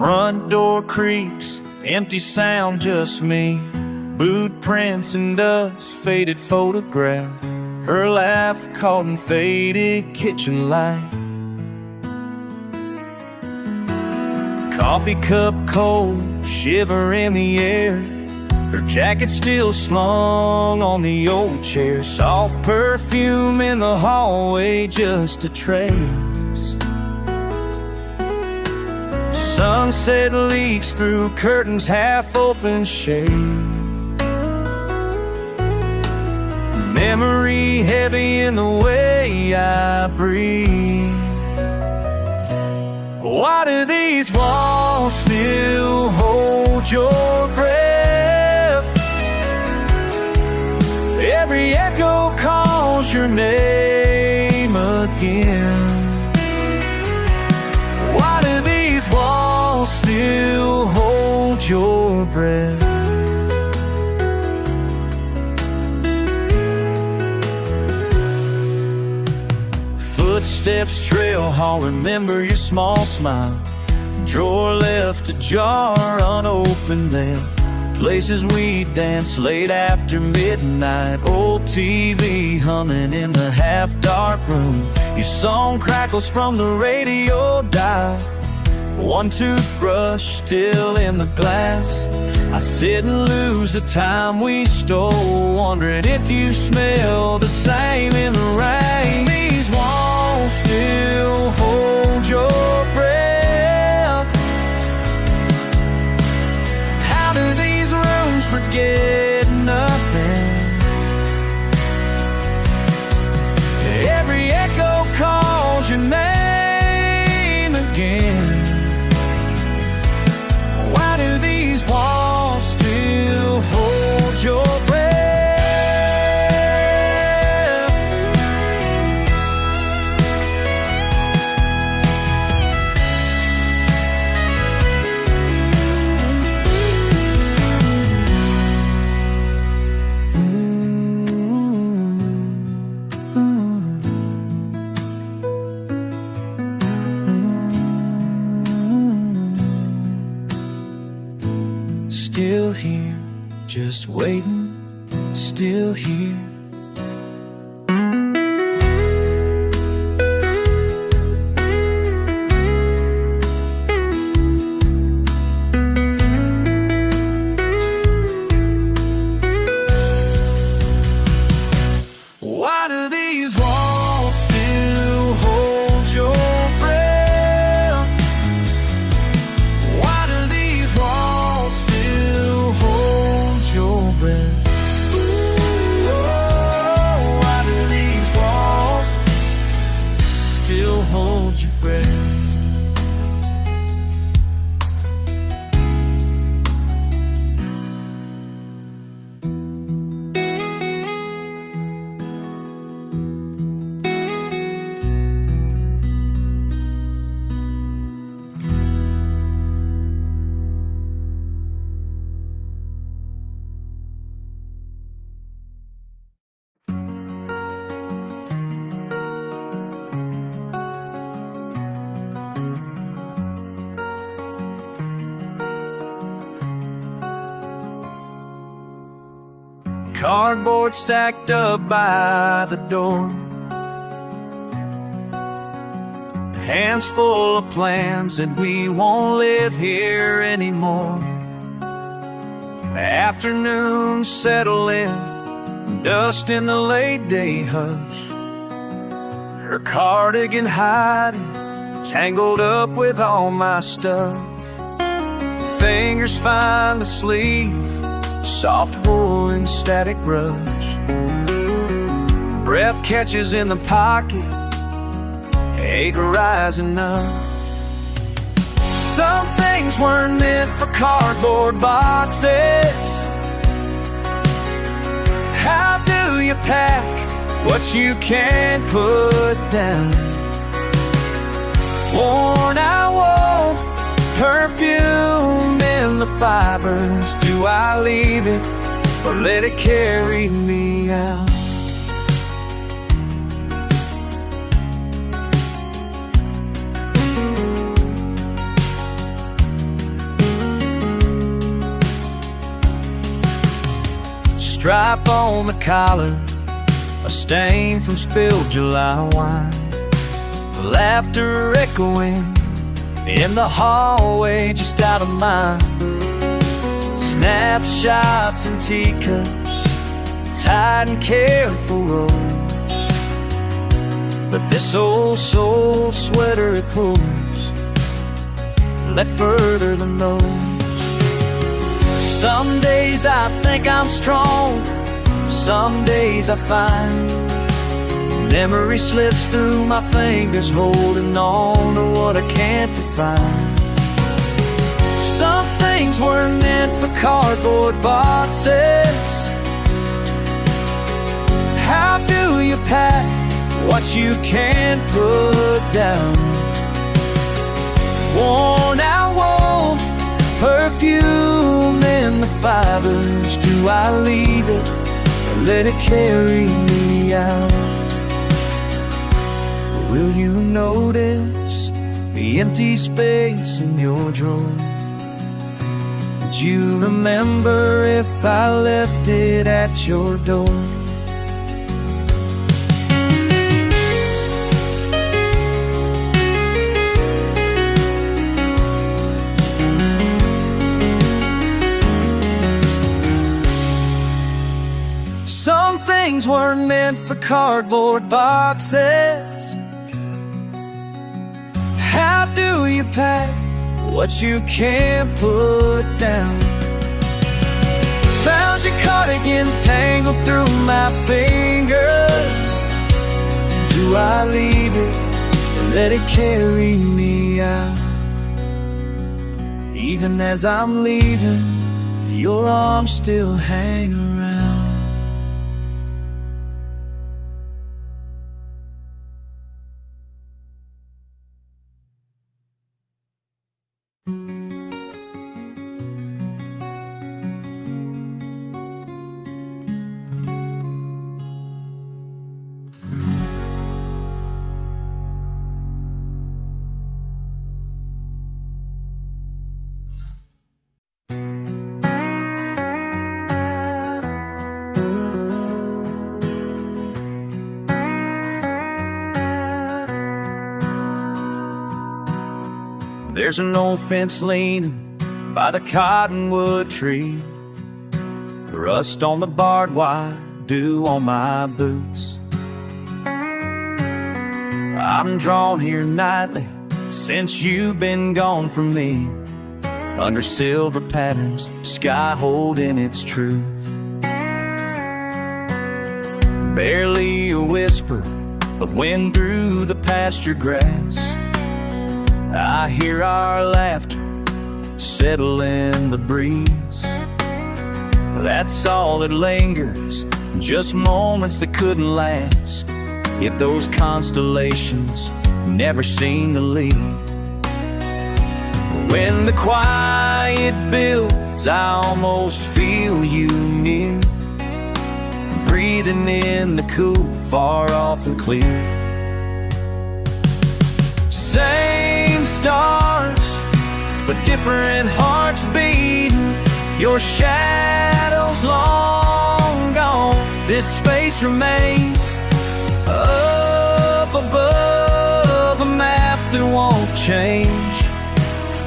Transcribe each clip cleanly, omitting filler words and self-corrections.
Front door creaks, empty sound, just me. Boot prints and dust, faded photograph. Her laugh caught in faded kitchen light. Coffee cup cold, shiver in the air. Her jacket still slung on the old chair. Soft perfume in the hallway, just a trace. Sunset leaks through curtains, half open shade. Memory heavy in the way I breathe. Why do these walls still hold your breath? Every echo calls your name again. Why do these walls still hold your breath? Footsteps trail hall, remember your small smile. Drawer left ajar, unopened mail. Places we danced late after midnight. Old TV humming in the half-dark room. Your song crackles from the radio dial. One toothbrush still in the glass. I sit and lose the time we stole, wondering if you smell the same in the rain. These walls still hold your breath. How do these rooms forget nothing? Every echo calls your name again. Why do these walls still hold your breath? Still here, just waiting, still here. Why do these walls still hold your breath? Why do these walls still hold your breath? Oh, why do these walls still hold your breath? Cardboard stacked up by the door. Hands full of plans that we won't live here anymore. Afternoons settle in, dust in the late day hush. Her cardigan hiding, tangled up with all my stuff. Fingers find the sleeve, soft wool and static rush. Breath catches in the pocket, ache rising up. Some things weren't meant for cardboard boxes. How do you pack what you can't put down? Worn out wool, perfume in the fibers. Do I leave it or let it carry me out? stripe on the collar, a stain from spilled July wine, laughter echoing in the hallway just out of mind. Snapshots and teacups, tight and careful rows, but this old soul sweater it pulls, left further than those. Some days I think I'm strong, some days I find memory slips through my fingers, holding on to what I can't define. Some things were meant for cardboard boxes. How do you pack what you can't put down? Worn out wool, perfume in the fibers. Do I leave it or let it carry me out? Will you notice the empty space in your drawer? Would you remember if I left it at your door? Some things weren't meant for cardboard boxes. How do you pack what you can't put down? Found your cardigan tangled through my fingers. Do I leave it or let it carry me out? Even as I'm leaving, your arms still hang around. There's an old fence leaning by the cottonwood tree, rust on the barbed wire, dew on my boots. I'm drawn here nightly since you've been gone from me, under silver patterns, sky holding its truth. Barely a whisper of wind through the pasture grass, I hear our laughter settle in the breeze. That's all that lingers, just moments that couldn't last. Yet those constellations never seem to leave. When the quiet builds, I almost feel you near, breathing in the cool, far off and clear. Same stars, but different hearts beating. Your shadow's long gone, this space remains up above a map that won't change.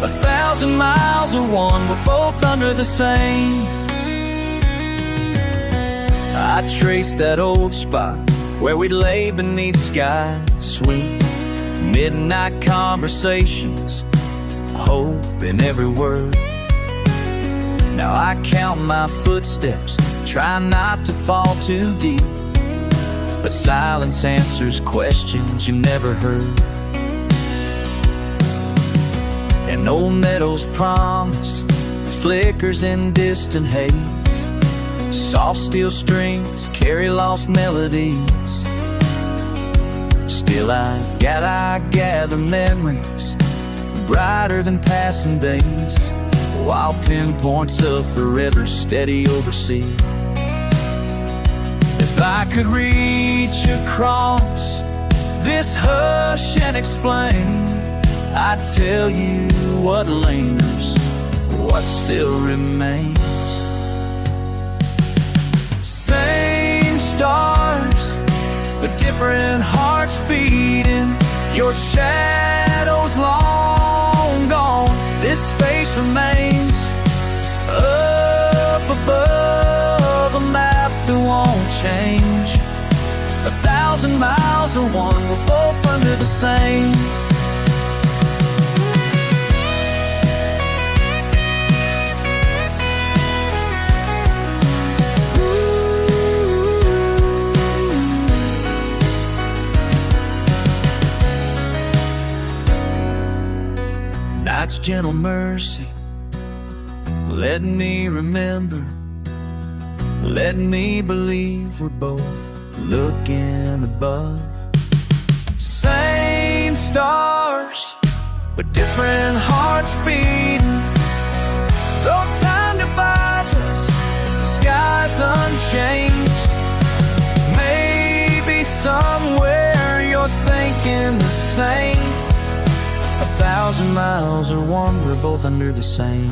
1,000 miles of one, we're both under the same. I traced that old spot where we lay beneath skies sweet, midnight conversations, hope in every word. Now I count my footsteps, try not to fall too deep, but silence answers questions you never heard. And old meadows promise flickers in distant haze, soft steel strings carry lost melodies. Still I gather memories brighter than passing days, while pinpoints of forever steady overseas. If I could reach across this hush and explain, I'd tell you what lingers, what still remains. different hearts beating. Your shadow's long gone, this space remains up above a map that won't change. 1,000 miles or one, we're both under the same. Night's gentle mercy, let me remember, let me believe we're both looking above. Same stars, but different hearts beating. Though time divides us, the sky's unchanged. Maybe somewhere you're thinking the same. 1,000 miles or one, we're both under the same.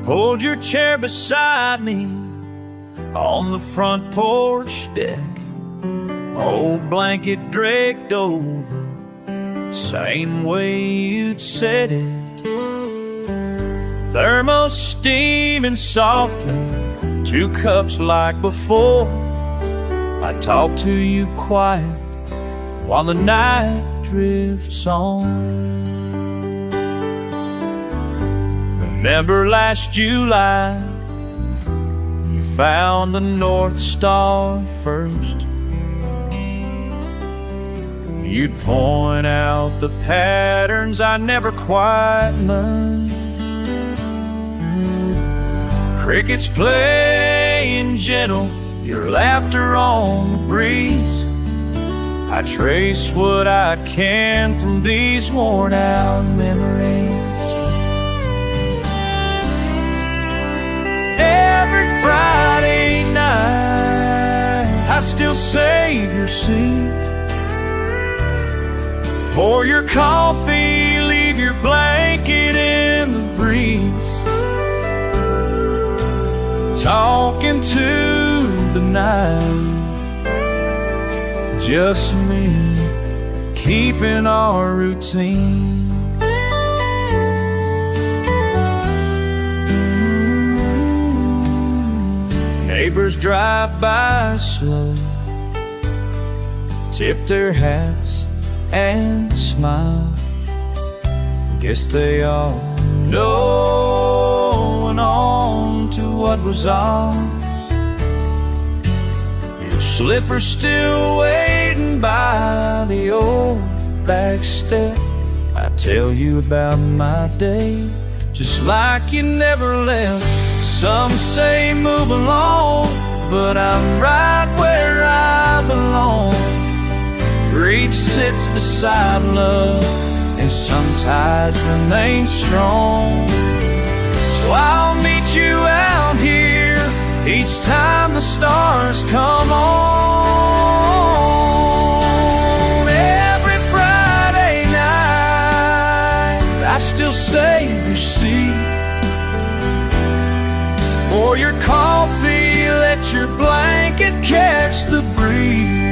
Hold your chair beside me on the front porch deck, old blanket draped over, same way you'd set it. Thermos steaming softly, 2 cups like before. I talk to you quiet while the night drifts on. Remember last July, you found the North Star first. You'd point out the patterns I never quite learned. Crickets playing gentle, your laughter on the breeze. I trace what I can from these worn out memories. Every Friday night, I still save your seat. Pour your coffee, leave your blanket in the breeze. Talking to the night, just me, keeping our routine. Neighbors drive by slow, tip their hats and smile. Guess they all knowing on to what was ours. Your slipper's still waiting by the old back step. I tell you about my day, just like you never left. Some say move along, but I'm right where I belong. Grief sits beside love, and some ties remain strong. So I'll meet you out here each time the stars come on. Every Friday night, I still save your seat. Pour your coffee, let your blanket catch the breeze.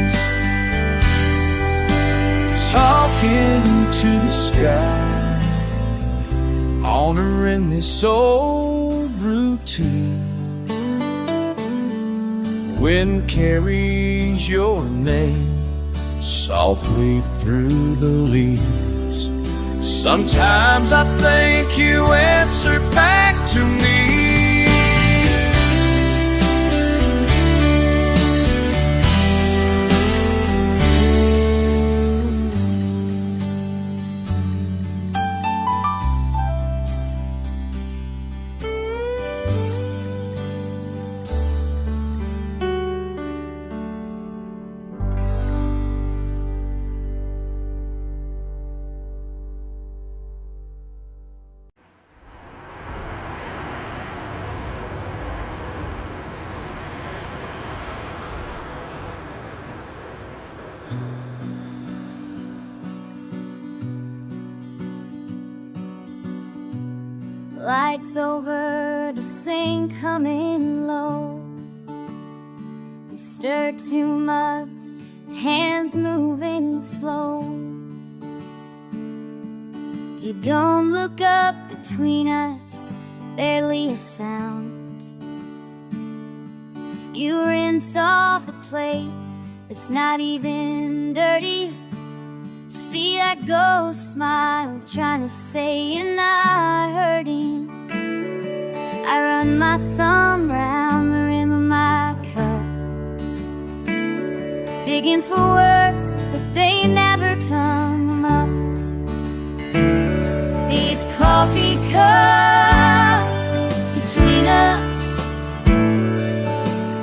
Talking to the sky, honoring this old routine. Wind carries your name softly through the leaves. Sometimes I think you answer back to me. Lights over the sink coming low. You stir too much, hands moving slow. You don't look up between us, barely a sound. You rinse off a plate that's not even dirty. See that ghost smile, trying to say you're not hurting. I run my thumb round the rim of my cup, digging for words, but they never come up. These coffee cups between us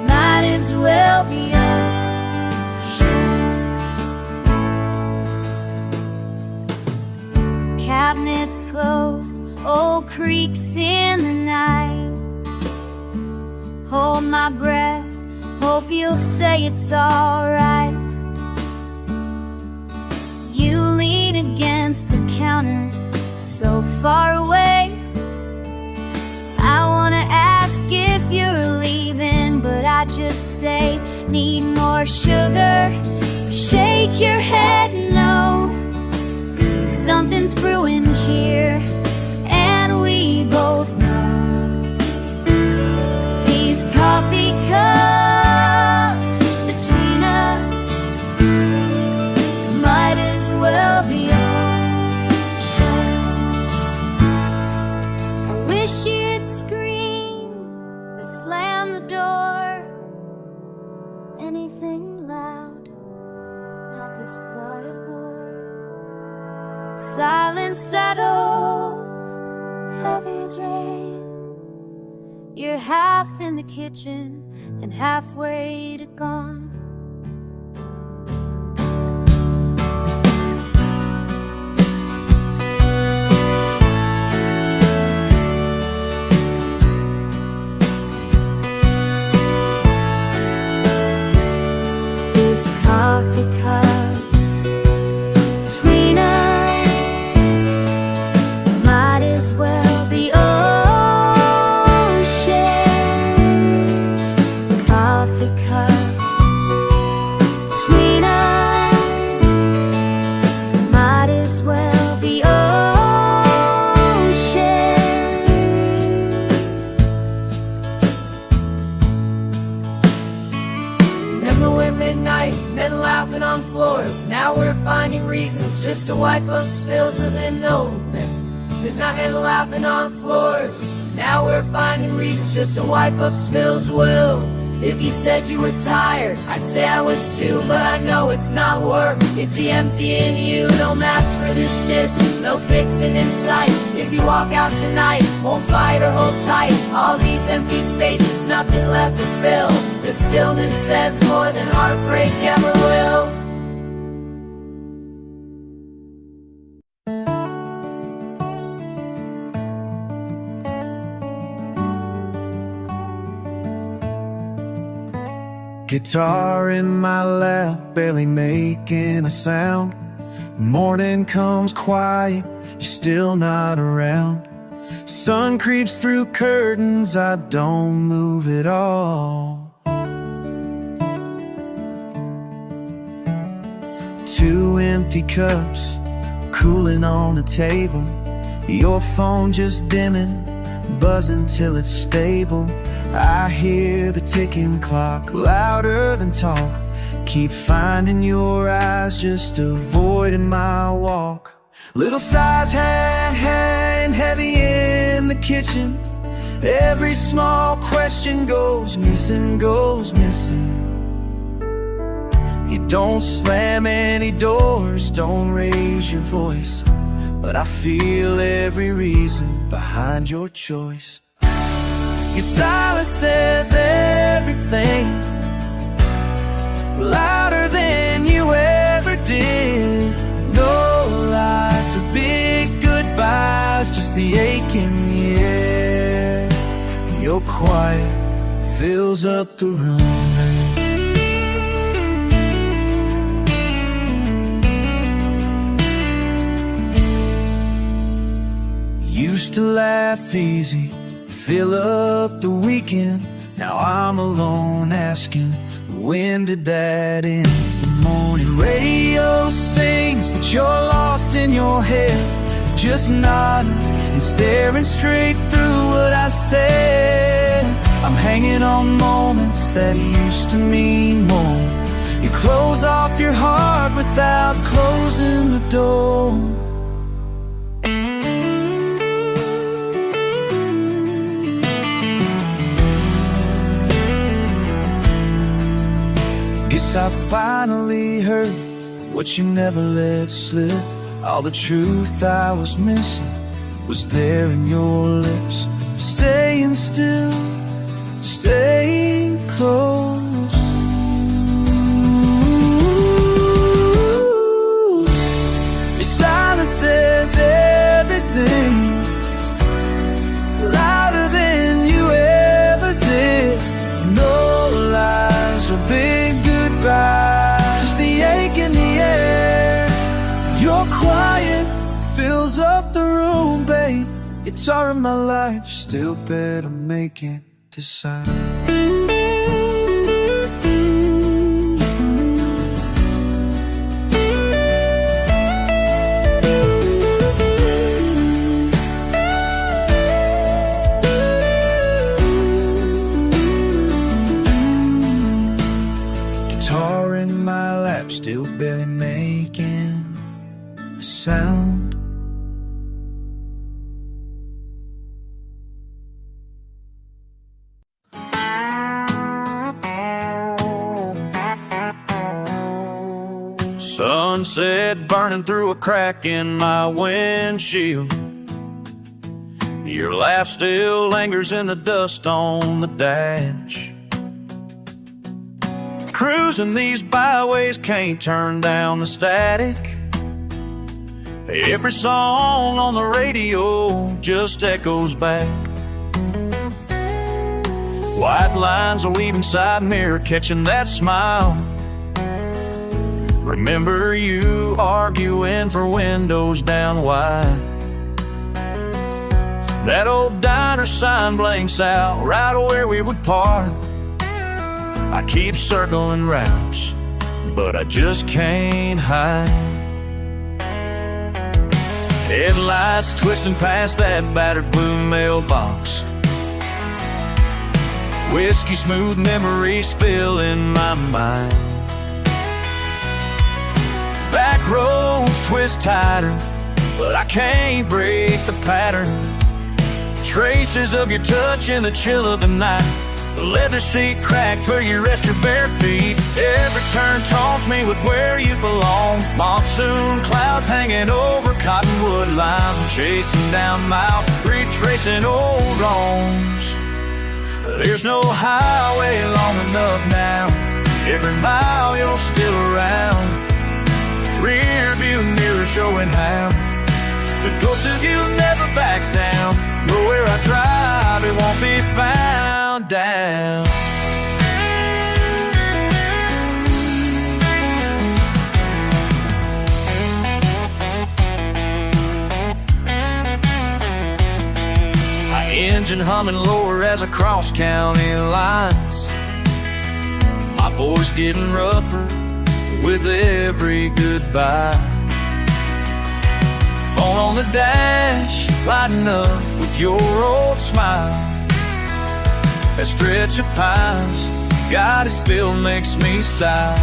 might as well be cabinets close, old creaks in the night. Hold my breath, hope you'll say it's alright. You lean against the counter, so far away. I wanna ask if you're leaving, but I just say, need more sugar? Shake your head no. Something's brewing here, and we both know. These coffee cups between us might as well be oceans. I wish you'd scream or slam the door. Anything loud, not this quiet war. Silence settles, heavy as rain. You're half in the kitchen and halfway to gone. These coffee cups between us might as well be oceans. Coffee cups between us might as well be oceans. Remember when midnight, men laughing on floors. Now we're finding reasons just to wipe up spills of the known. Midnight and laughing on floors. Now we're finding reasons just to wipe up spills. Well, if you said you were tired, I'd say I was too, but I know it's not work. It's the empty in you. No maps for this distance, no fixing in sight. If you walk out tonight, won't fight or hold tight. All these empty spaces, nothing left to fill. The stillness says more than heartbreak ever will. Guitar in my lap, barely making a sound. Morning comes quiet, you're still not around. Sun creeps through curtains, I don't move at all. 2 empty cups, cooling on the table. Your phone just dimming, buzzing till it's stable. I hear the ticking clock, louder than talk. Keep finding your eyes, just avoiding my walk. Little sighs hang heavy in the kitchen. Every small question goes missing, goes missing. You don't slam any doors, don't raise your voice, but I feel every reason behind your choice. Your silence says everything, louder than you ever did. No lies or big goodbyes, just the ache in the air. Your quiet fills up the room. life easy, fill up the weekend. Now I'm alone asking, when did that end? The morning radio sings, but you're lost in your head, just nodding and staring straight through what I said. I'm hanging on moments that used to mean more. You close off your heart without closing the door. Guess I finally heard what you never let slip. All the truth I was missing was there in your lips. Staying still, staying close. Your silence says everything, louder than you ever did. No lies or big goodbyes, just the ache in the air. Your quiet fills up the room, babe. Guitar in my life, still better make it decide. Guitar in my lap, still barely making a sound. Sunset burning through a crack in my windshield. Your laugh still lingers in the dust on the dash. Cruising these byways, can't turn down the static. Every song on the radio just echoes back. White lines are weaving side mirror, catching that smile. Remember you arguing for windows down wide. That old diner sign blinks out right where we would park. I keep circling routes, but I just can't hide. Headlights twisting past that battered blue mailbox. Whiskey smooth memories spill in my mind. Back roads twist tighter, but I can't break the pattern. Traces of your touch in the chill of the night. The leather seat cracked where you rest your bare feet. Every turn taunts me with where you belong. Monsoon clouds hanging over cottonwood lines. I'm chasing down miles, retracing old wrongs. There's no highway long enough now. Every mile you're still around. Rear view mirror showing how the ghost of you never backs down. Nowhere I drive, it won't be found down. My engine humming lower as I cross county lines. My voice getting rougher with every goodbye. Phone on the dash, lighting up with your old smile. That stretch of pines, God, it still makes me sigh.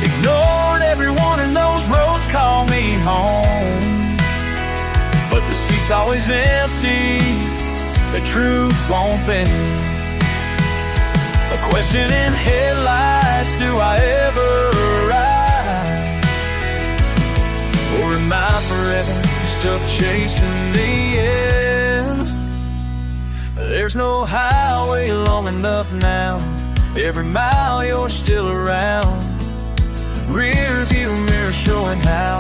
Ignored everyone in those roads call me home, but the seat's always empty, the truth won't bend. A question in headlights, do I ever arrive? Or am I forever stuck chasing the end? There's no highway long enough now. Every mile you're still around. Rear view mirror showing how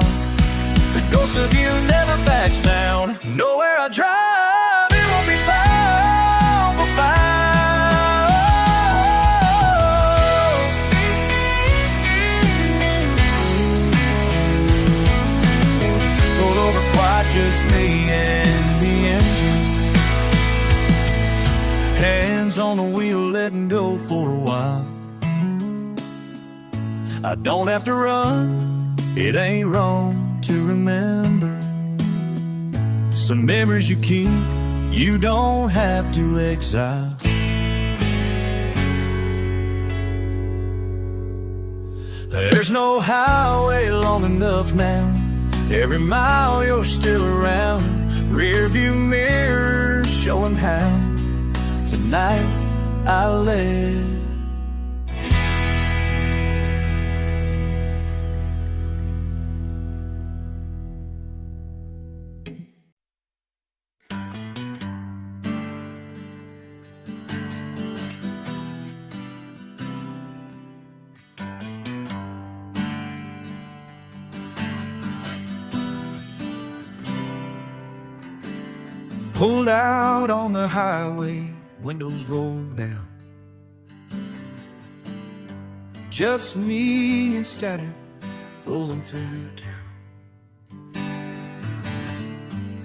the ghost of you never backs down. Nowhere I drive, it won't be found, but found. Just me and I don't have to run, it ain't wrong to remember. Some memories you keep, you don't have to exile. There's no highway long enough now, every mile you're still around. Rearview mirror showing how tonight I live. Pulled out on the highway, windows rolled down. Just me and static rolling through town.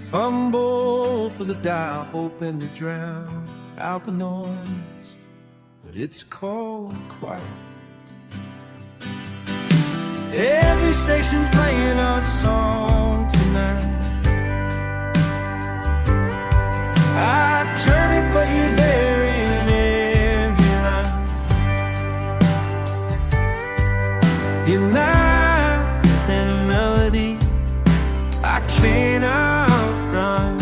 Fumble for the dial, hoping to drown out the noise, but it's cold quiet. Every station's playing our song tonight. I turn it, but you're there in every line. Your laugh and melody I can't outrun.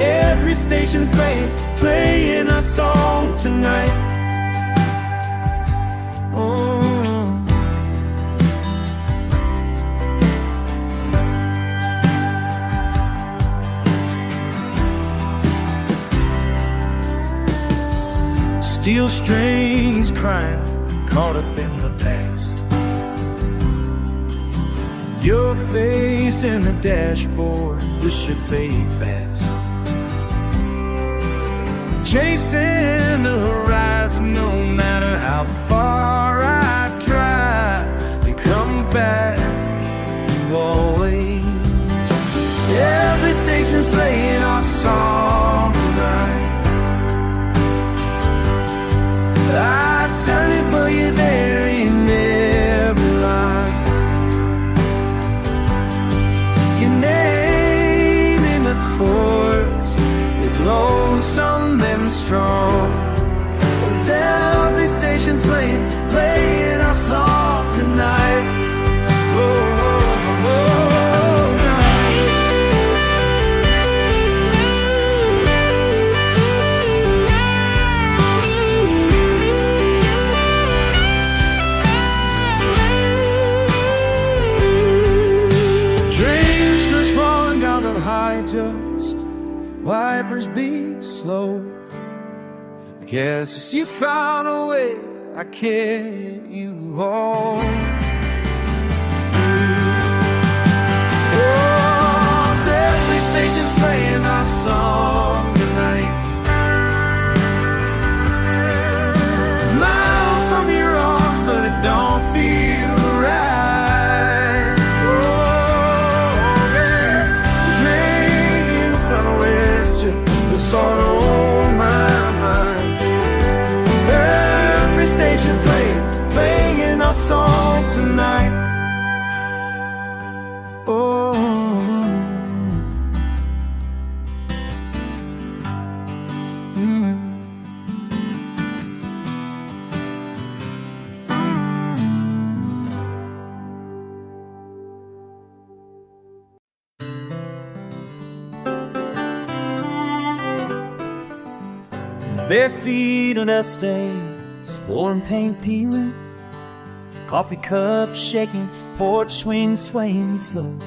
Every station's playing a song tonight. Oh. Steel strings crying, caught up in the past. Your face in the dashboard, this should fade fast. Chasing the horizon, no matter how far I try to come back, you always. Every station's playing our song tonight. I turn it, but you're there in every line. Your name in the chorus, it's lonesome and strong. But every station's playing our song tonight. Oh, oh, oh. Just wipers beat slow. I guess you found a way, I can't you home. Oh, every station's playing our song tonight. Miles from your arms, but it don't feel right. Sorrow on my mind. Every station playing our song tonight. Oh. Bare feet on dust stains, warm paint peeling, coffee cup shaking, porch swing swaying slow.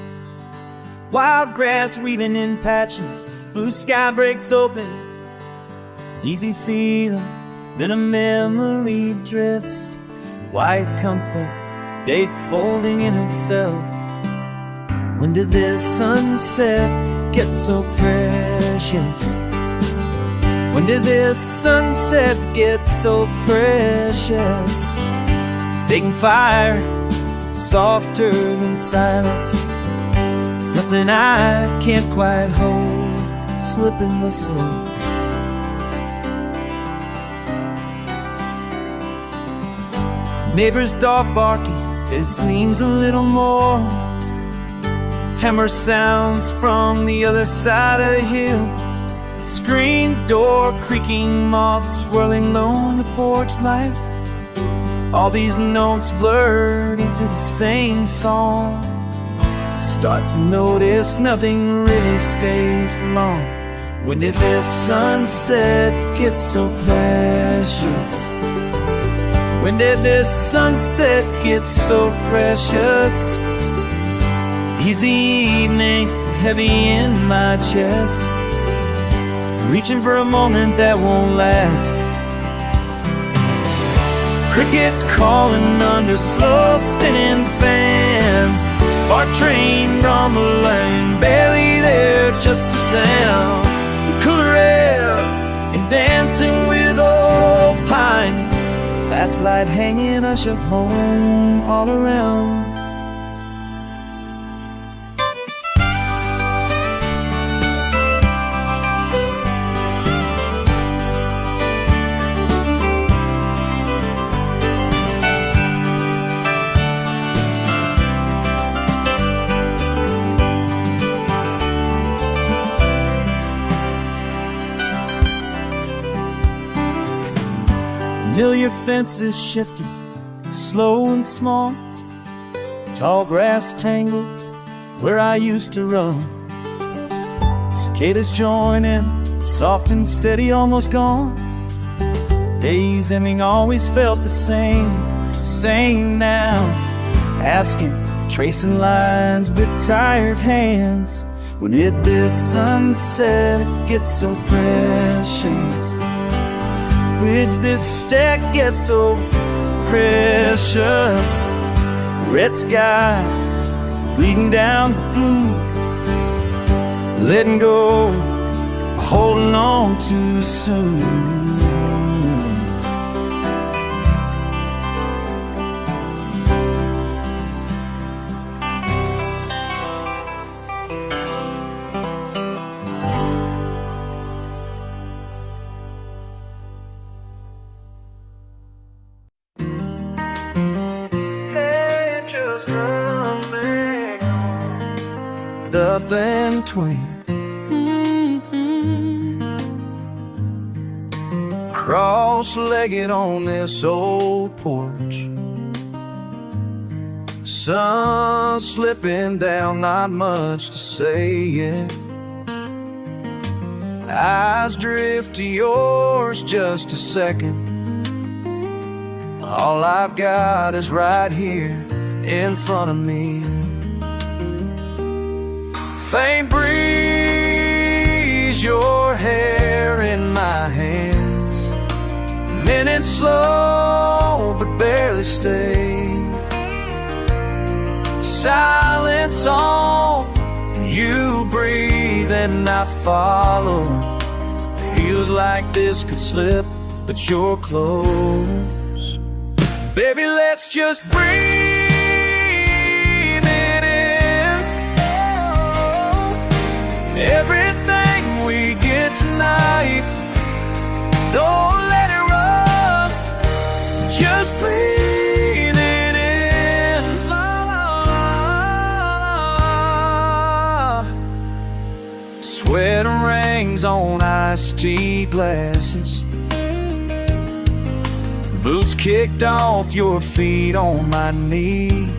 Wild grass weaving in patches, blue sky breaks open. Easy feeling, then a memory drifts. White comfort, day folding in herself. When did this sunset get so precious? When did this sunset get so precious? Faking fire, softer than silence. Something I can't quite hold, slipping the soul. Neighbor's dog barking, fence leans a little more. Hammer sounds from the other side of the hill. Screen door creaking, moths swirling low on the porch light. All these notes blurred into the same song. Start to notice nothing really stays for long. When did this sunset get so precious? When did this sunset get so precious? Easy evening, heavy in my chest, reaching for a moment that won't last. Crickets calling under slow spinning fans. Far train rumbling, barely there, just a sound. Cooler air and dancing with old pine. Last light hanging, hush of home all around. Familiar fences shifting, slow and small. Tall grass tangled where I used to run. Cicadas join in, soft and steady, almost gone. Days ending always felt the same now. Asking, tracing lines with tired hands. When did this sunset get so precious? With this stack get so precious? Red sky bleeding down the blue, letting go, holding on too soon. Than Twang. Cross-legged on this old porch, sun slipping down, not much to say yet. Eyes drift to yours just a second. All I've got is right here in front of me. Faint breeze, your hair in my hands. Minutes slow, but barely stay. Silence on, you breathe and I follow. Feels like this could slip, but you're close. Baby, let's just breathe. Everything we get tonight, don't let it run. Just breathe it in. La, la, la. Sweat rings on iced tea glasses. Boots kicked off, your feet on my knees.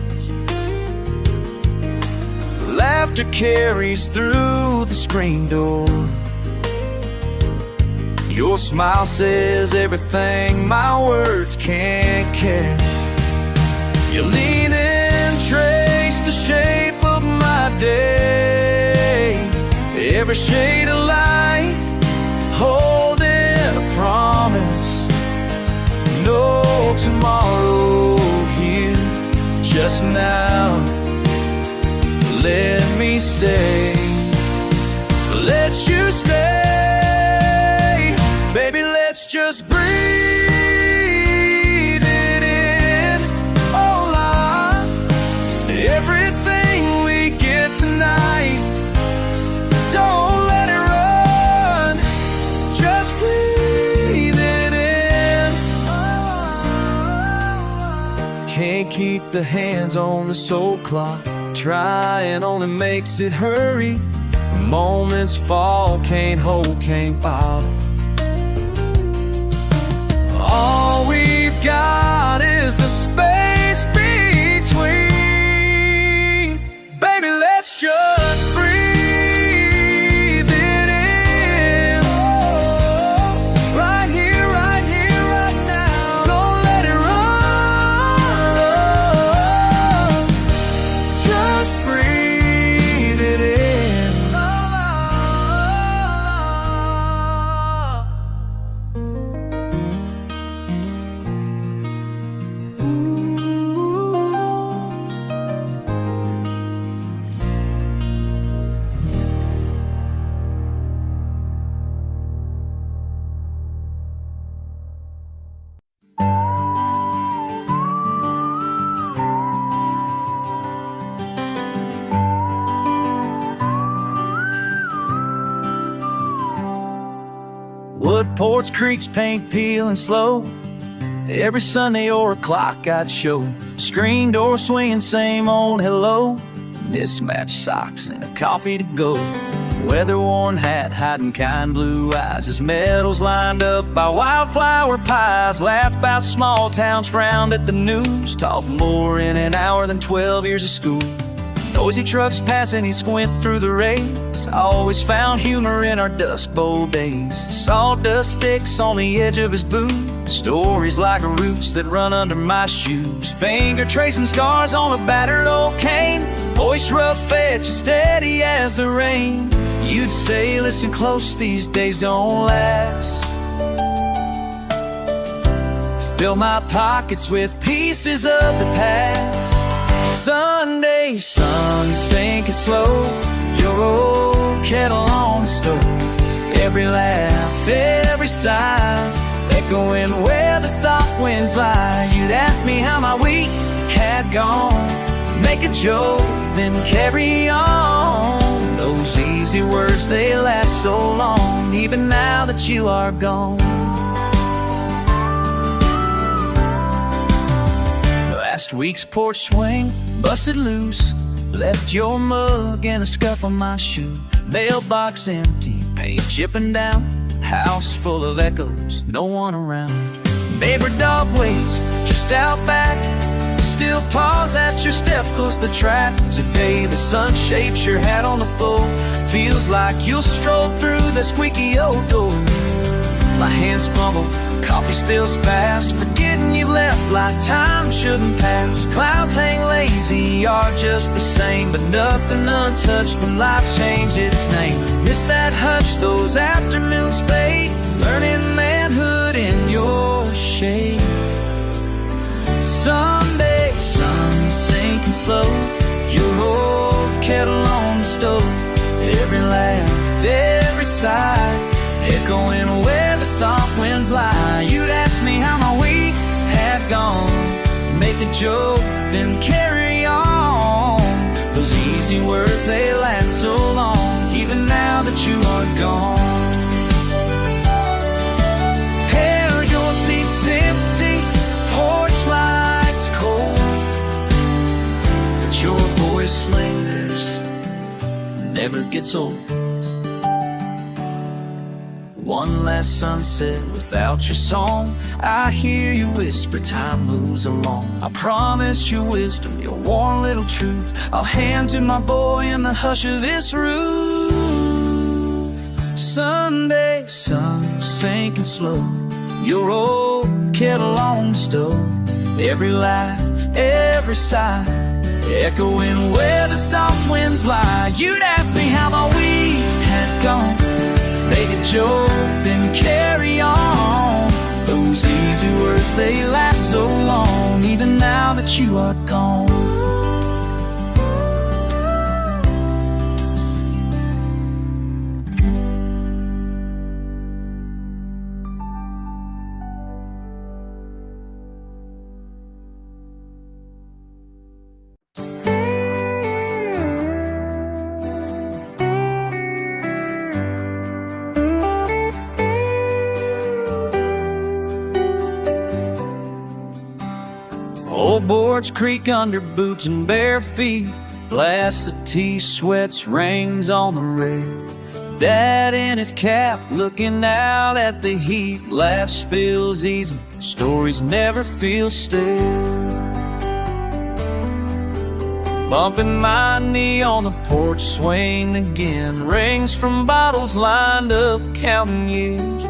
Laughter carries through the screen door. Your smile says everything my words can't catch. You lean in, trace the shape of my day. Every shade of light, holding a promise. No tomorrow here, just now. Let me stay, let you stay. Baby, let's just breathe it in. Oh, la. Everything we get tonight, don't let it run. Just breathe it in. Can't keep the hands on the soul clock. Trying only makes it hurry. Moments fall, can't hold, can't bottle. All we've got is the space between. Baby, let's just breathe it in. Right here, right here, right now. Don't let it run. Just breathe it in. Wood porch creaks paint peeling slow. Every Sunday or o'clock I'd show. Screen door swinging, same old hello. Mismatched socks and a coffee to go. Weather-worn hat hiding kind blue eyes as medals lined up by wildflower pies. Laugh about small towns, frowned at the news. Talk more in an hour than 12 years of school. Noisy trucks passing, he squint through the rays. I always found humor in our Dust Bowl days. Sawdust sticks on the edge of his boot. Stories like roots that run under my shoes. Finger tracing scars on a battered old cane. Voice rough edge, steady as the rain. You'd say, listen close, these days don't last. Fill my pockets with pieces of the past. Sunday sun sinking slow. Your old kettle on the stove. Every laugh, every sigh, echoing where the soft winds lie. You'd ask me how my week had gone. Make a joke, then carry on. Those easy words, they last so long. Even now that you are gone. Last week's porch swing busted loose. Left your mug and a scuff on my shoe. Mailbox empty, paint chipping down. House full of echoes, no one around. Neighbor dog waits just out back. Still paws at your step, close the track. Today the sun shapes your hat on the floor. Feels like you'll stroll through the squeaky old door. My hands fumble, coffee spills fast. Forgetting you left like time shouldn't pass. Clouds hang lazy, are just the same, but nothing untouched when life changed its name. Miss that hush, those afternoons fade. Learning manhood in your shade. Sunday sun sinking slow. Your old kettle on the stove. Every laugh, every sigh, echoing where the soft winds lie. You'd ask me how my week had gone. Make a joke, then carry on. Those easy words, they last so long. Even now that you are gone. Hair, your seat's empty. Porch lights cold. But your voice lingers, never gets old. One last sunset without your song. I hear you whisper, time moves along. I promise you wisdom, your warm little truth I'll hand to my boy in the hush of this roof. Sunday sun sinking slow. Your old kettle on the stove. Every laugh, every sigh, echoing where the soft winds lie. You'd ask me how my week had gone. Make a joke, then carry on. Those easy words, they last so long. Even now that you are gone. Old boards creak under boots and bare feet. Glass of tea, sweats, rings on the rail. Dad in his cap, looking out at the heat. Laugh spills easy, stories never feel stale. Bumping my knee on the porch swing again. Rings from bottles lined up, counting years.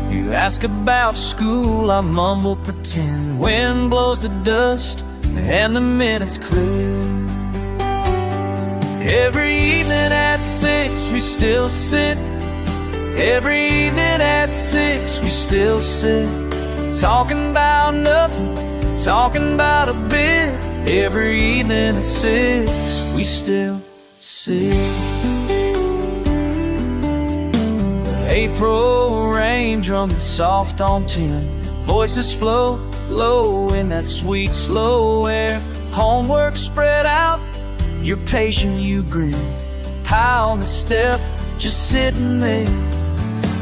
You ask about school, I mumble, pretend. Wind blows the dust, and the minutes clear. Every evening at 6, we still sit. Every evening at 6, we still sit. Talking about nothing, talking about a bit. Every evening at 6, we still sit. April rain drumming soft on tin. Voices flow low in that sweet slow air. Homework spread out, you're patient, you grin. High on the step, just sitting there.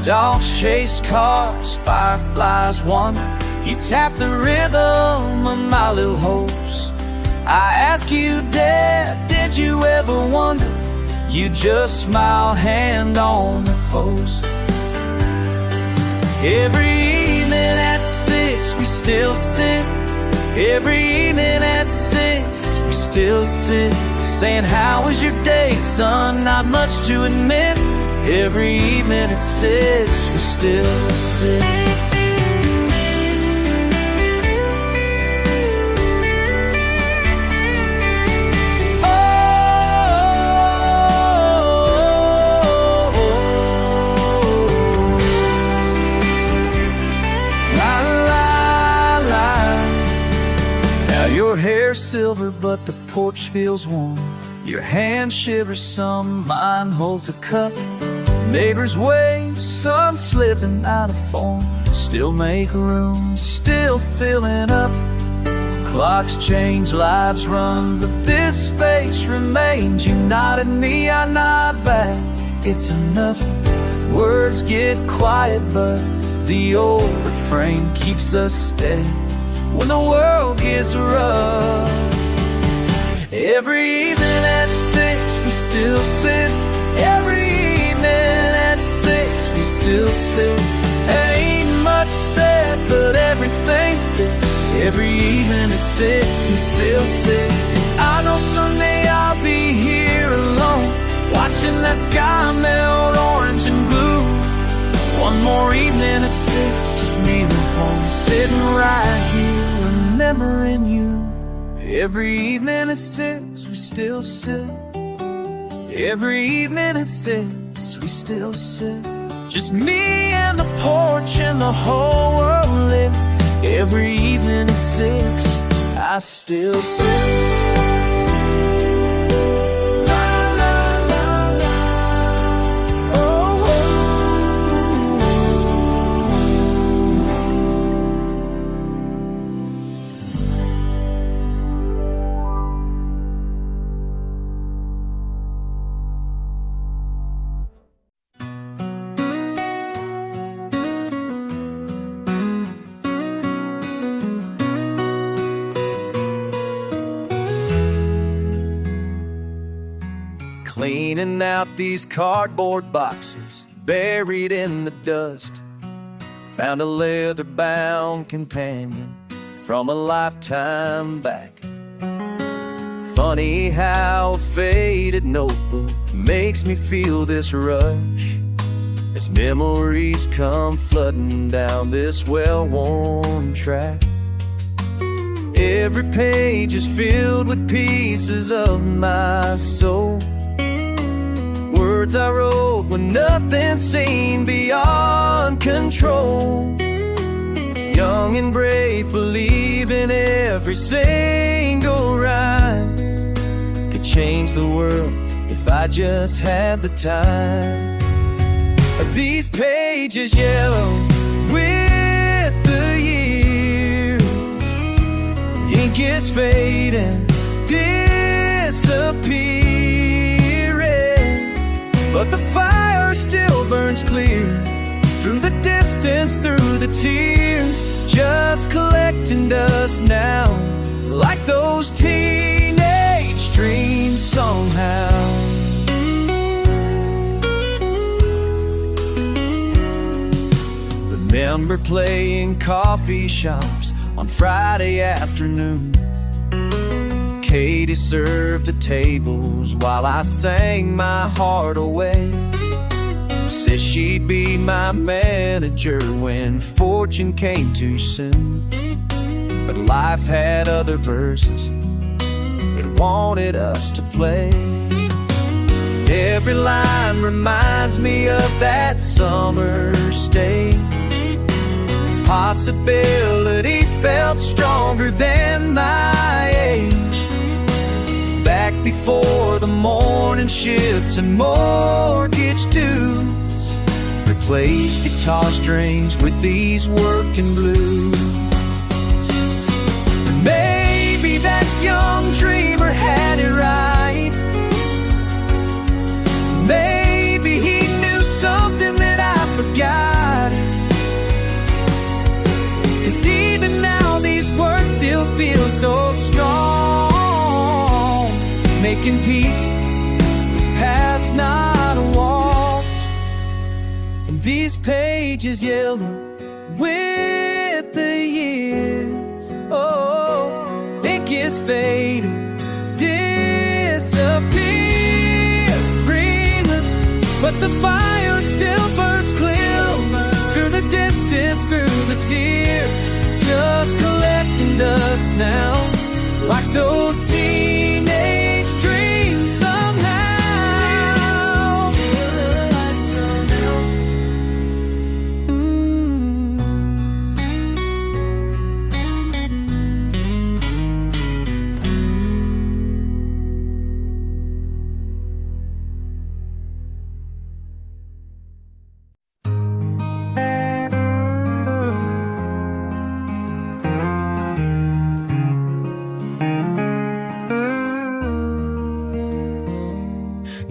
Dogs chase cars, fireflies wander. You tap the rhythm of my little hopes. I ask you, Dad, did you ever wonder? You just smile, hand on the post. Every evening at 6, we still sit. Every evening at 6, we still sit. Saying, how was your day, son? Not much to admit. Every evening at 6, we still sit. Your hair's silver, but the porch feels warm. Your hand shivers some, mine holds a cup. Neighbors wave, sun slipping out of form. Still make room, still filling up. Clocks change, lives run, but this space remains. You nod at me, I nod back. It's enough. Words get quiet, but the old refrain keeps us steady when the world gets rough. Every evening at 6, we still sit. Every evening at 6, we still sit. Ain't much said, but everything fits. Every evening at 6, we still sit. I know someday I'll be here alone, watching that sky melt orange and blue. One more evening at 6, just me and home, sitting right here, remembering you. Every evening at 6, we still sit. Every evening at 6, we still sit. Just me and the porch and the whole world lit. Every evening at 6, I still sit. Cleaning out these cardboard boxes buried in the dust. Found a leather-bound companion from a lifetime back. Funny how a faded notebook makes me feel this rush as memories come flooding down this well-worn track. Every page is filled with pieces of my soul, words I wrote when nothing seemed beyond control. Young and brave, believing every single rhyme could change the world if I just had the time. These pages yellow with the years, ink is fading, disappearing, but the fire still burns clear through the distance, through the tears, just collecting dust now Remember playing coffee shops on Friday afternoon. Katie served the tables while I sang my heart away. Said she'd be my manager when fortune came too soon. But life had other verses it wanted us to play. Every line reminds me of that summer stay. Possibility felt stronger than my age. Back before the morning shifts and mortgage dues, replace guitar strings with these working blues. Maybe that young dreamer had it right. Maybe he knew something that I forgot. 'Cause even now these words still feel so strong, making peace with past not walked. And these pages yellow with the years. Oh, ink is fading, disappearing, but the fire still burns clear through the distance, through the tears, just collecting dust now, like those teenage dreams somehow. Still alive somehow.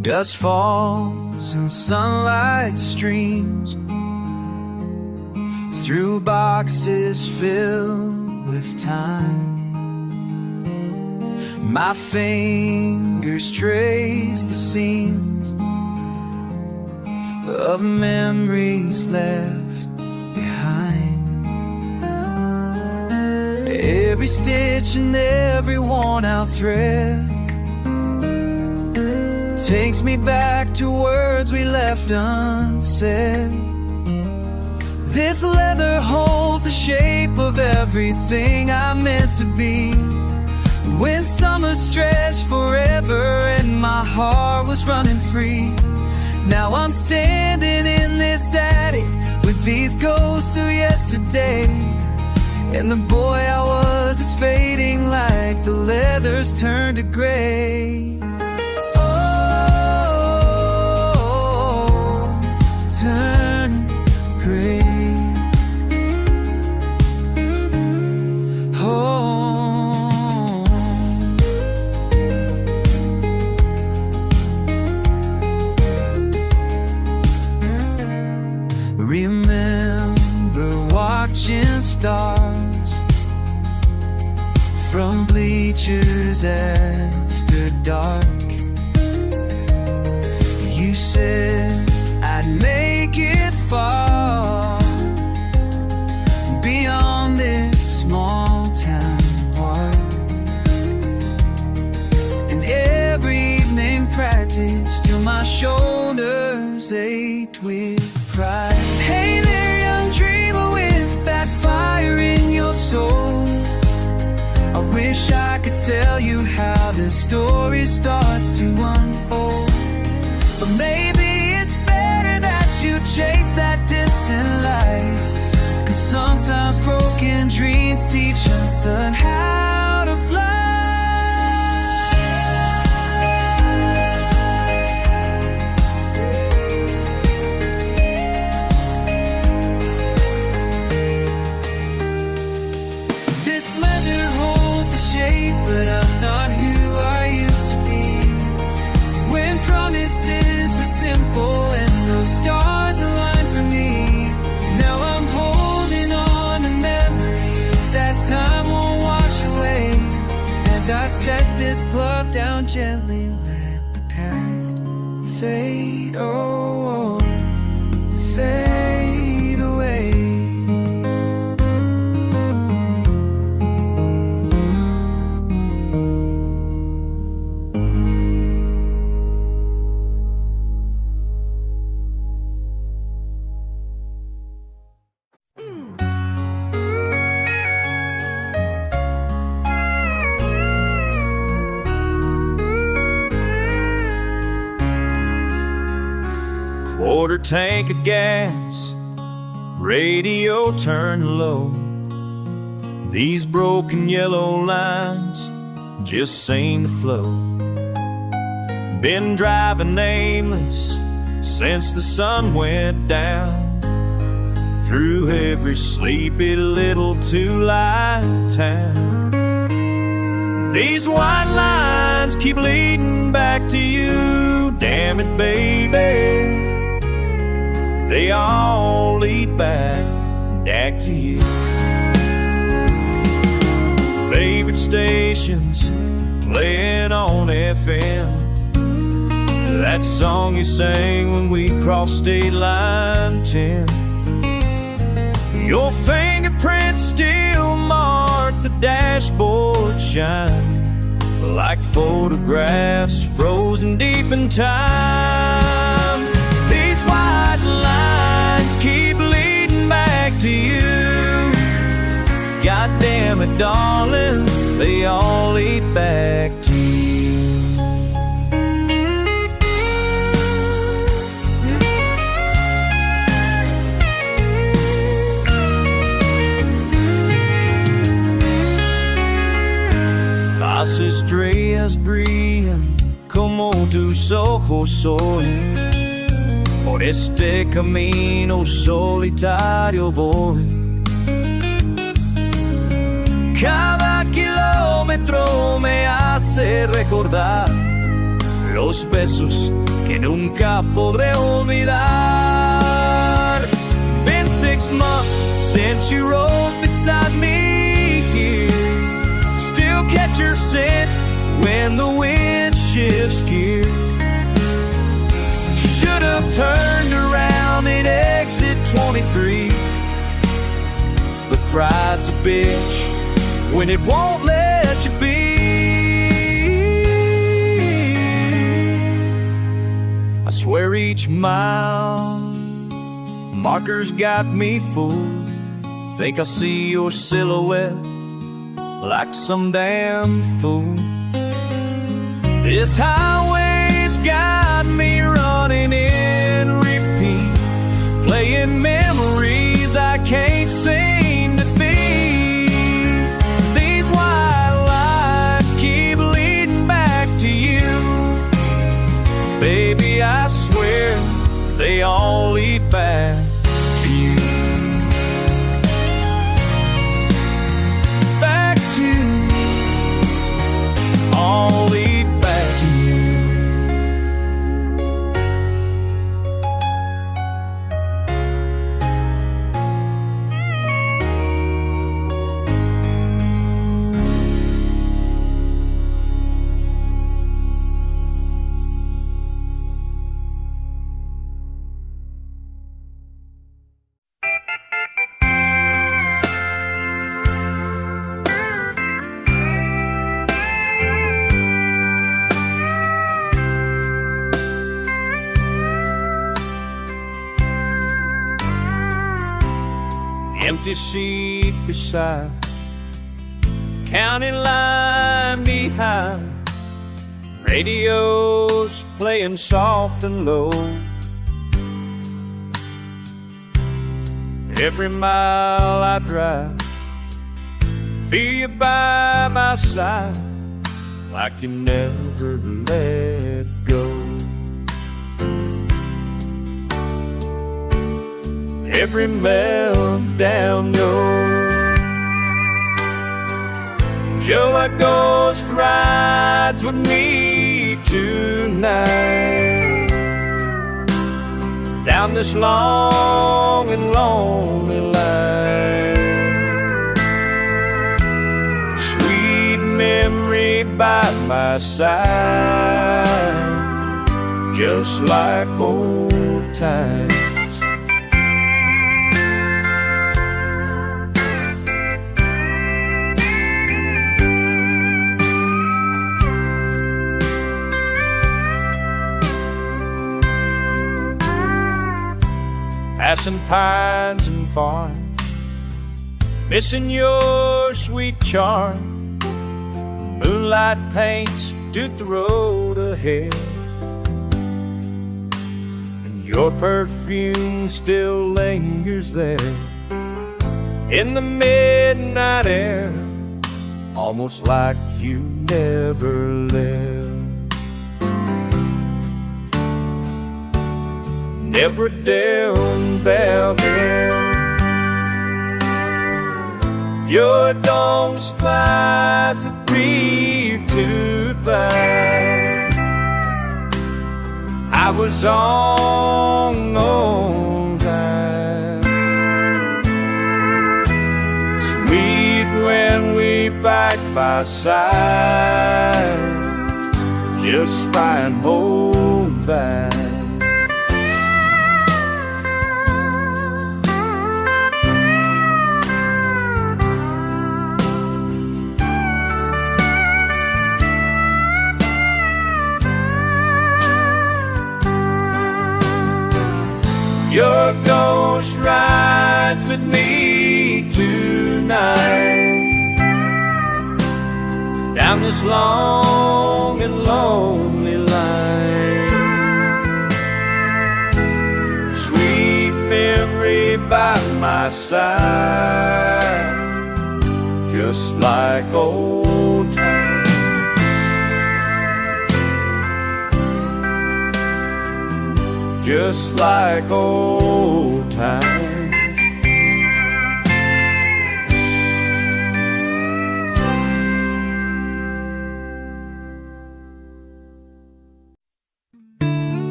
Dust falls and sunlight streams through boxes filled with time. My fingers trace the seams of memories left behind. Every stitch and every worn out thread takes me back to words we left unsaid. This leather holds the shape of everything I meant to be. When summer stretched forever and my heart was running free, now I'm standing in this attic with these ghosts of yesterday. And the boy I was is fading like the leather's turned to gray. Turn gray. Oh, remember watching stars from bleachers after dark. You said I'd make it far beyond this small town park. And every evening practice till my shoulders ached with pride. Hey there, young dreamer with that fire in your soul. I wish I could tell you how this story starts to unfold, but maybe you chase that distant light. 'Cause sometimes broken dreams teach us on how to fly. This leather holds the shape, but I'm not who I used to be. When promises were simple and those stars aligned for me, now I'm holding on to memories that time won't wash away. As I set this glove down gently, let the past fade, oh, fade away. quarter tank of gas, radio turned low. These broken yellow lines just seem to flow. Been driving aimless since the sun went down, through every sleepy little two-light town. These white lines keep leading back to you, damn it, baby. They all lead back to you. Favorite stations playing on FM, that song you sang when we crossed state line 10. Your fingerprints still mark the dashboard shine, like photographs frozen deep in time. These white lines keep leading back to you. God damn it, darling, they all lead back to you. Las estrellas brillan como tus ojos hoy. Por este camino solitario voy. Cada kilómetro me hace recordar los besos que nunca podré olvidar. Been 6 months since you rode beside me here. Still catch your scent when the wind shifts gear. Should have turned around at exit 23, but pride's a bitch when it won't let you be. I swear each mile marker's got me fooled. Think I see your silhouette like some damn fool. This highway's got me running in repeat, playing memories I can't seem to beat. These white lines keep leading back to you. Baby, I swear they all lead back to you. All lead back to you. Empty seat beside, county line behind, radio's playing soft and low. Every mile I drive, feel you by my side, like you never let go. Every meltdown goes. Joe, a ghost rides with me tonight, down this long and lonely line. Sweet memory by my side, just like old times. Passing pines and farms, missing your sweet charm. Moonlight paints took the road ahead, and Your perfume still lingers there in the midnight air, almost like you never left. Never down Belleville, your dome slides a breathe to that. I was on time, sweet when we back by sides, just fine hold back. Your ghost rides with me tonight down this long and lonely line. Sweet memory by my side, just like old times. Just like old times.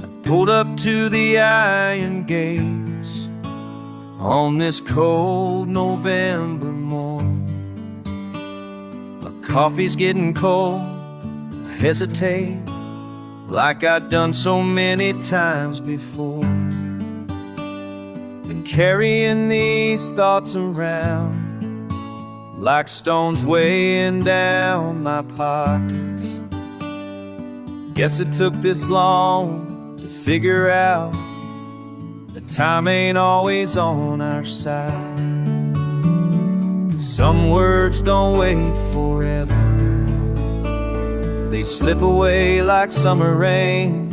I pulled up to the Iron Gates on this cold November morning. Coffee's getting cold, I hesitate like I've done so many times before. Been carrying these thoughts around like stones weighing down my pockets. Guess it took this long to figure out that time ain't always on our side. Some words don't wait forever, they slip away like summer rain.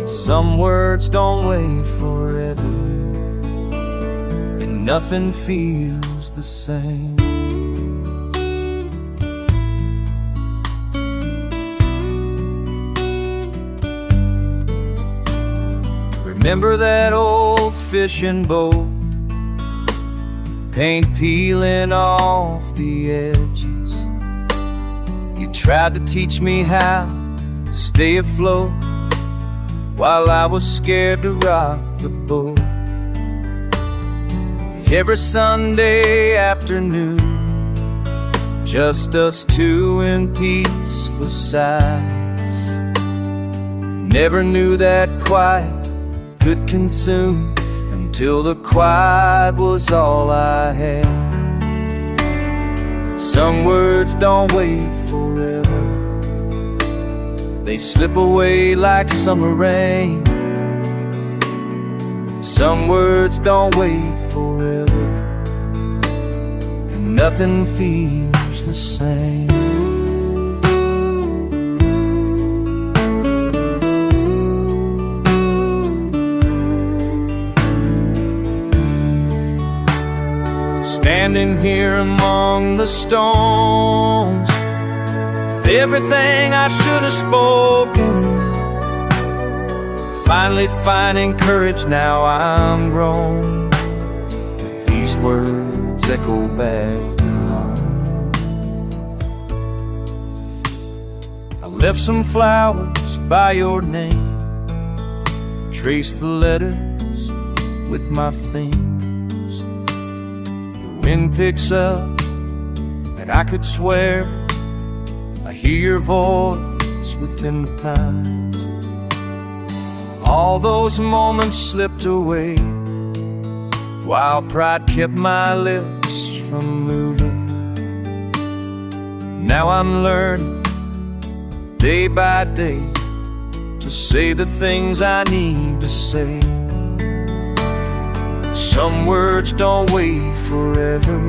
Some words don't wait forever, and nothing feels the same. Remember that old fishing boat, paint peeling off the edges. You tried to teach me how to stay afloat while I was scared to rock the boat. Every Sunday afternoon, just us two in peaceful silence. Never knew that quiet could consume till the quiet was all I had. Some words don't wait forever, they slip away like summer rain. Some words don't wait forever, and nothing feels the same. Standing here among the stones, with everything I should have spoken, finally finding courage now I'm grown. But these words echo back to home. I left some flowers by your name, traced the letters with my fingers. Wind picks up, and I could swear I hear your voice within the pines. All those moments slipped away while pride kept my lips from moving. Now I'm learning day by day to say the things I need to say. Some words don't wait forever,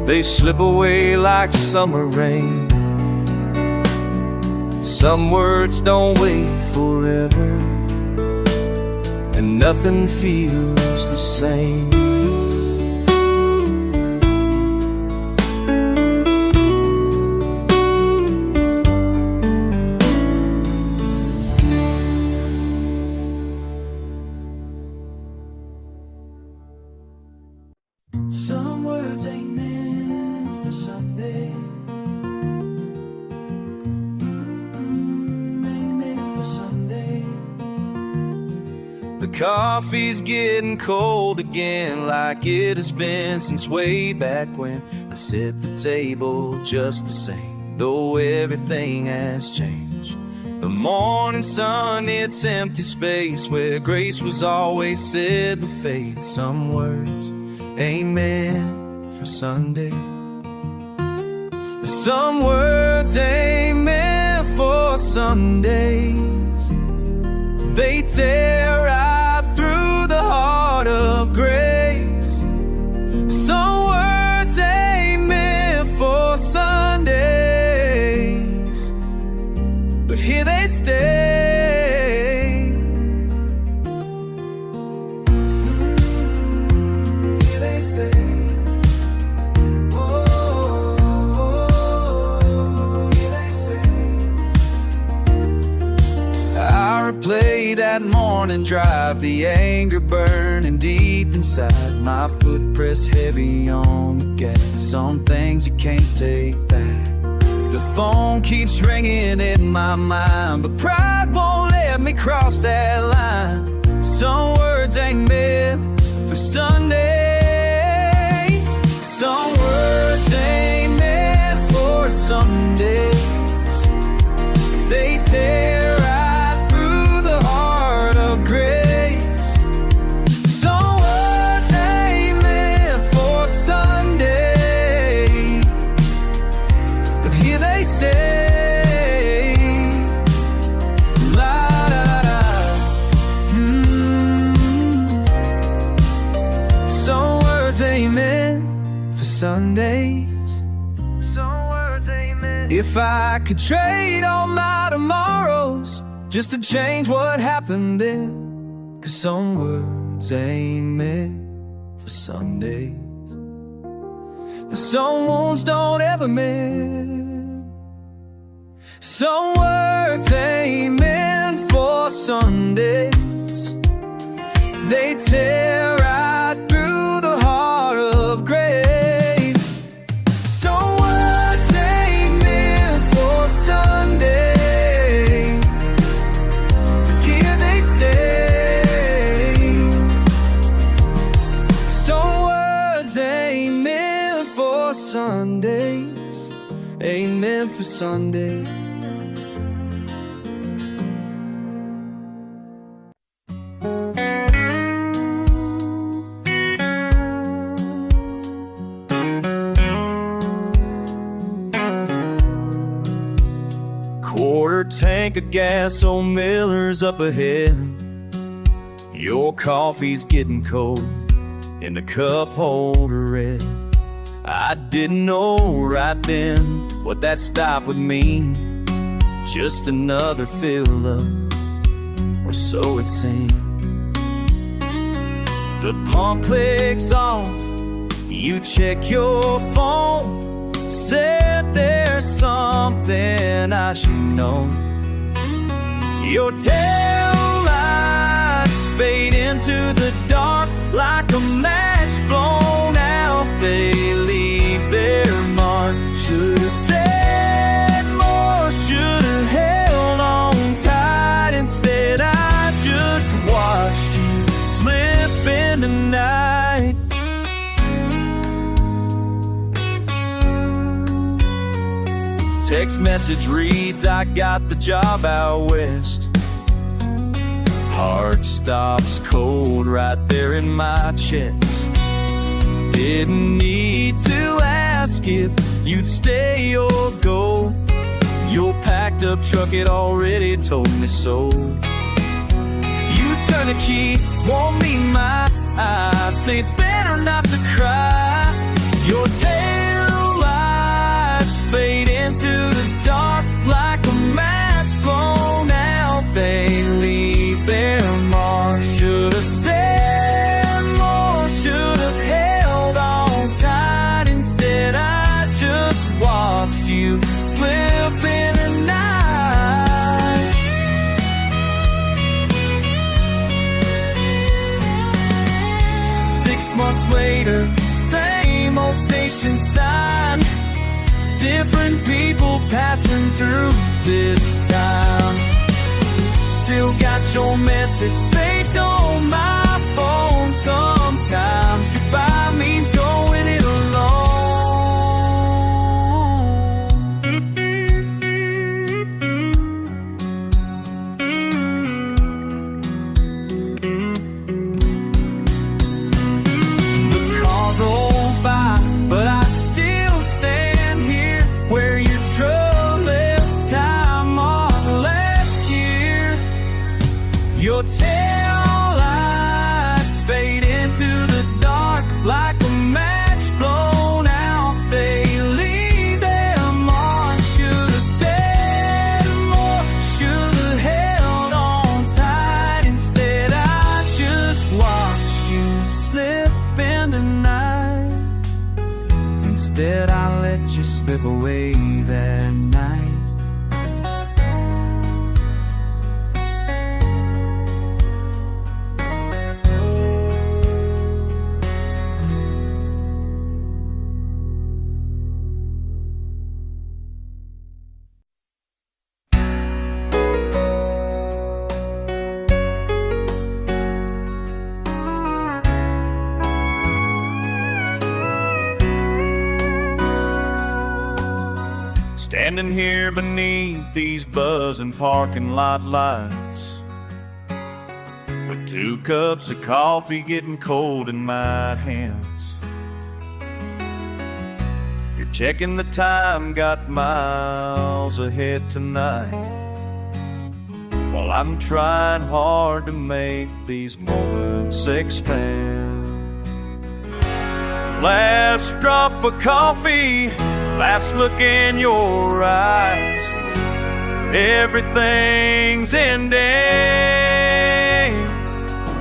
they slip away like summer rain. Some words don't wait forever, and nothing feels the same. Some words ain't meant for Sunday. Ain't meant for Sunday. The coffee's getting cold again, like it has been since way back when. I set the table just the same, though everything has changed. The morning sun, it's empty space where grace was always said with faith. Some words ain't meant for Sunday. Some words ain't meant for Sundays. They tear right through the heart of grace. Some words ain't meant for Sundays, but here they stay. Play that morning drive, the anger burning deep inside. My foot pressed heavy on the gas. Some things you can't take back. The phone keeps ringing in my mind, but pride won't let me cross that line. Some words ain't meant for Sundays. Some words ain't meant for Sundays. They tear Sundays. Some words ain't meant. If I could trade all my tomorrows just to change what happened then, 'cause some words ain't meant for Sundays. Some wounds don't ever mend. Some words ain't meant for Sundays. They tear right through the heart of grace. Sundays ain't meant for Sunday. Quarter tank of gas, old Miller's up ahead. Your coffee's getting cold and the cup holder red. I didn't know right then what that stop would mean. Just another fill up, or so it seemed. The pump clicks off, you check your phone. Said there's something I should know. Your tail lights fade into the dark like a match blown out. They leave their mark. Should've said more, should've held on tight. Instead I just watched you slip in the night. Text message reads, I got the job out west. Heart stops cold right there in my chest. Didn't need to ask if you'd stay or go. Your packed up truck had already told me so. You turn the key, won't meet my eyes. Say it's better not to cry. Your tail into the dark like a match blown out. They leave their mark. Should've said more, should've held on tight. Instead I just watched you slip in the night. 6 months later, same old station sign, different people passing through this time. Still got your message saved on my phone. Sometimes goodbye means going it alone. The cars roll by, but I still stand here where your truck left time off last year. Your tail lights fade into the dark like a match blown out. They leave their mark. Should've said more, should've held on tight. Instead I just watched you slip in the night. Instead I let you slip away that night. Standing here beneath these buzzing parking lot lights, with 2 cups of coffee getting cold in my hands. You're checking the time, got miles ahead tonight, while I'm trying hard to make these moments expand. Last drop of coffee, last look in your eyes, everything's ending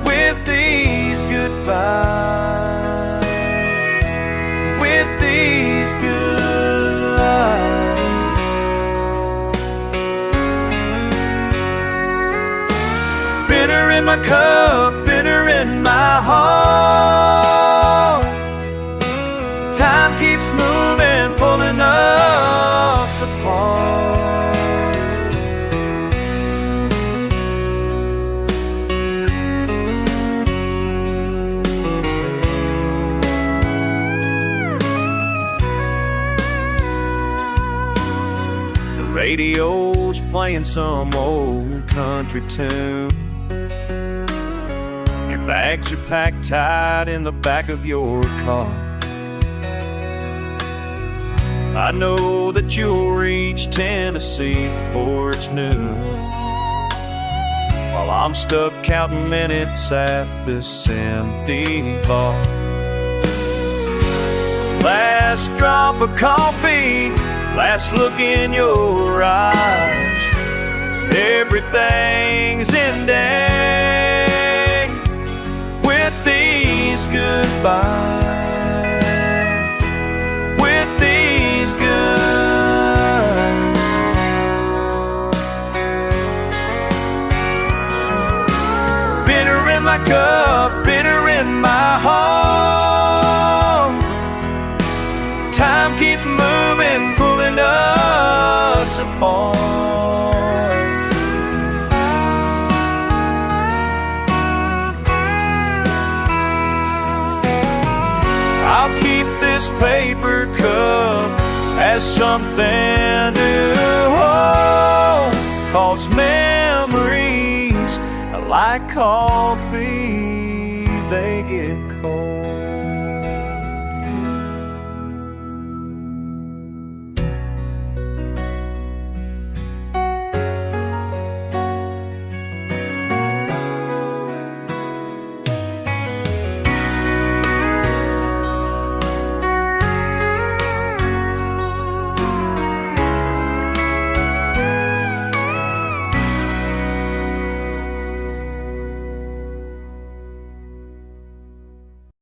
with these goodbyes, with these goodbyes. Bitter in my cup, bitter in my heart. Time keeps moving, pulling us apart. The radio's playing some old country tune. Your bags are packed tight in the back of your car. I know that you'll reach Tennessee before it's noon, while I'm stuck counting minutes at this empty bar. Last drop of coffee, last look in your eyes, everything's ending with these goodbyes. Bitter in my cup, bitter in my heart. Time keeps moving, pulling us apart. I'll keep this paper cup as something to hold, 'cause memories, like coffee, they get cold.